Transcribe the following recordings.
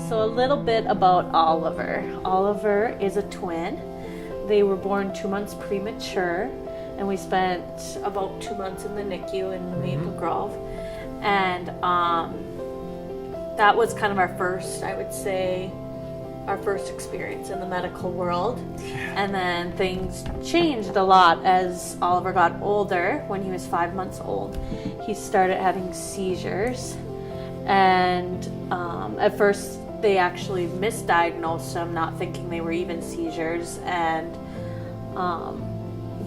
So a little bit about Oliver. Oliver is a twin. They were born 2 months premature, and we spent about 2 months in the NICU in Maple Grove. And that was kind of our first, I would say, our first experience in the medical world. And then things changed a lot as Oliver got older. When he was 5 months old, he started having seizures. And at first they actually misdiagnosed him, not thinking they were even seizures. And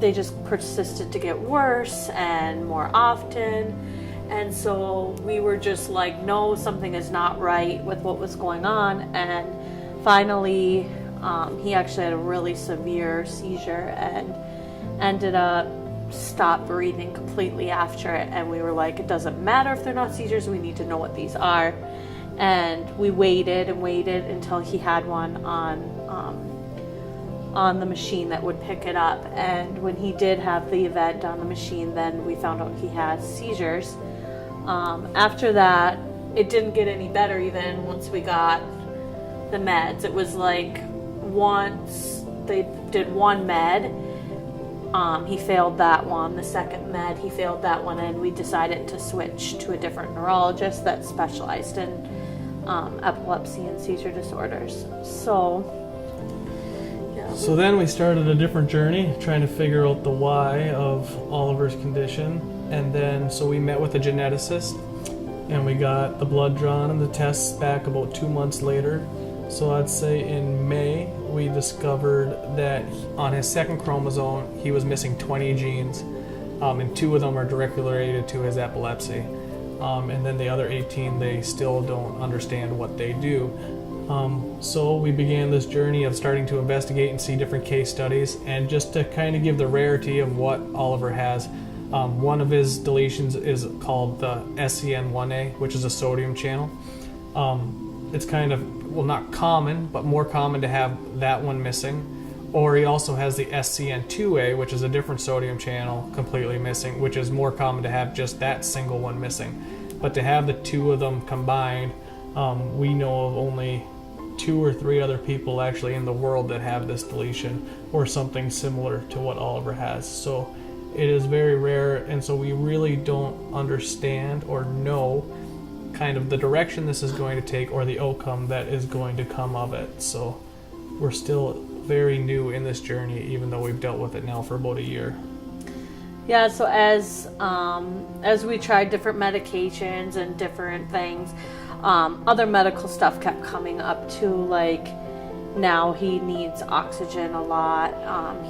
they just persisted to get worse and more often. And so we were just like, no, something is not right with what was going on. And finally, he actually had a really severe seizure and ended up stopped breathing completely after it. And we were like, it doesn't matter if they're not seizures, we need to know what these are. And we waited and waited until he had one on the machine that would pick it up. And when he did have the event on the machine, then we found out he had seizures. After that, it didn't get any better even once we got the meds. It was like once they did one med, he failed that one. The second med, he failed that one, and we decided to switch to a different neurologist that specialized in epilepsy and seizure disorders. So then we started a different journey, trying to figure out the why of Oliver's condition. And then, so we met with a geneticist, and we got the blood drawn and the tests back about 2 months later. So I'd say in May, we discovered that on his second chromosome, he was missing 20 genes, and 2 of them are directly related to his epilepsy. And then the other 18, they still don't understand what they do. So we began this journey of starting to investigate and see different case studies, and just to kind of give the rarity of what Oliver has. One of his deletions is called the SCN1A, which is a sodium channel. It's kind of, well, not common, but more common to have that one missing. Or he also has the SCN2A, which is a different sodium channel completely missing, which is more common to have just that single one missing. But to have the 2 of them combined, we know of only 2 or 3 other people actually in the world that have this deletion or something similar to what Oliver has. So it is very rare, and so we really don't understand or know kind of the direction this is going to take or the outcome that is going to come of it. So we're still very new in this journey, even though we've dealt with it now for about a year. Yeah, so as we tried different medications and different things, other medical stuff kept coming up too, like now he needs oxygen a lot.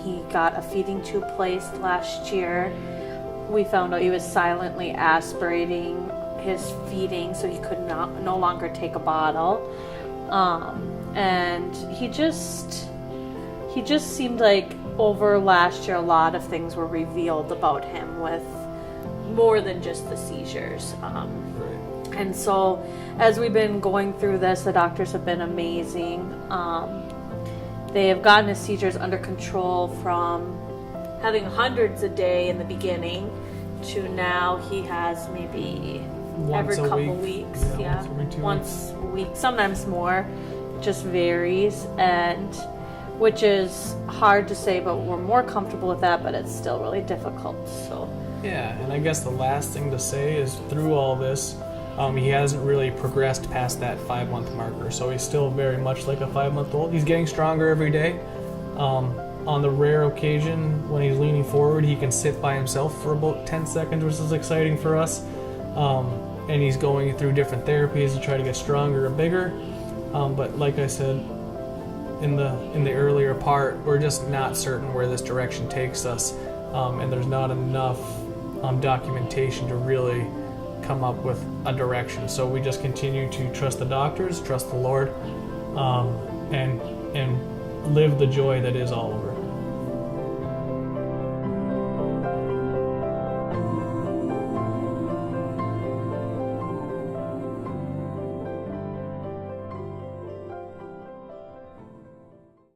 He got a feeding tube placed last year. We found out he was silently aspirating his feeding, so he could no longer take a bottle. And he just seemed like over last year a lot of things were revealed about him with more than just the seizures. And so as we've been going through this, the doctors have been amazing. They have gotten his seizures under control from having hundreds a day in the beginning to now he has maybe every couple weeks. Yeah, once a week, sometimes more. Just varies, and which is hard to say, but we're more comfortable with that, but it's still really difficult. So yeah, and I guess the last thing to say is through all this, he hasn't really progressed past that 5-month marker, so he's still very much like a 5-month-old. He's getting stronger every day. On the rare occasion when he's leaning forward, he can sit by himself for about 10 seconds, which is exciting for us. And he's going through different therapies to try to get stronger or bigger. But like I said in the earlier part, we're just not certain where this direction takes us, and there's not enough documentation to really come up with a direction. So we just continue to trust the doctors, trust the Lord, and live the joy that is Oliver.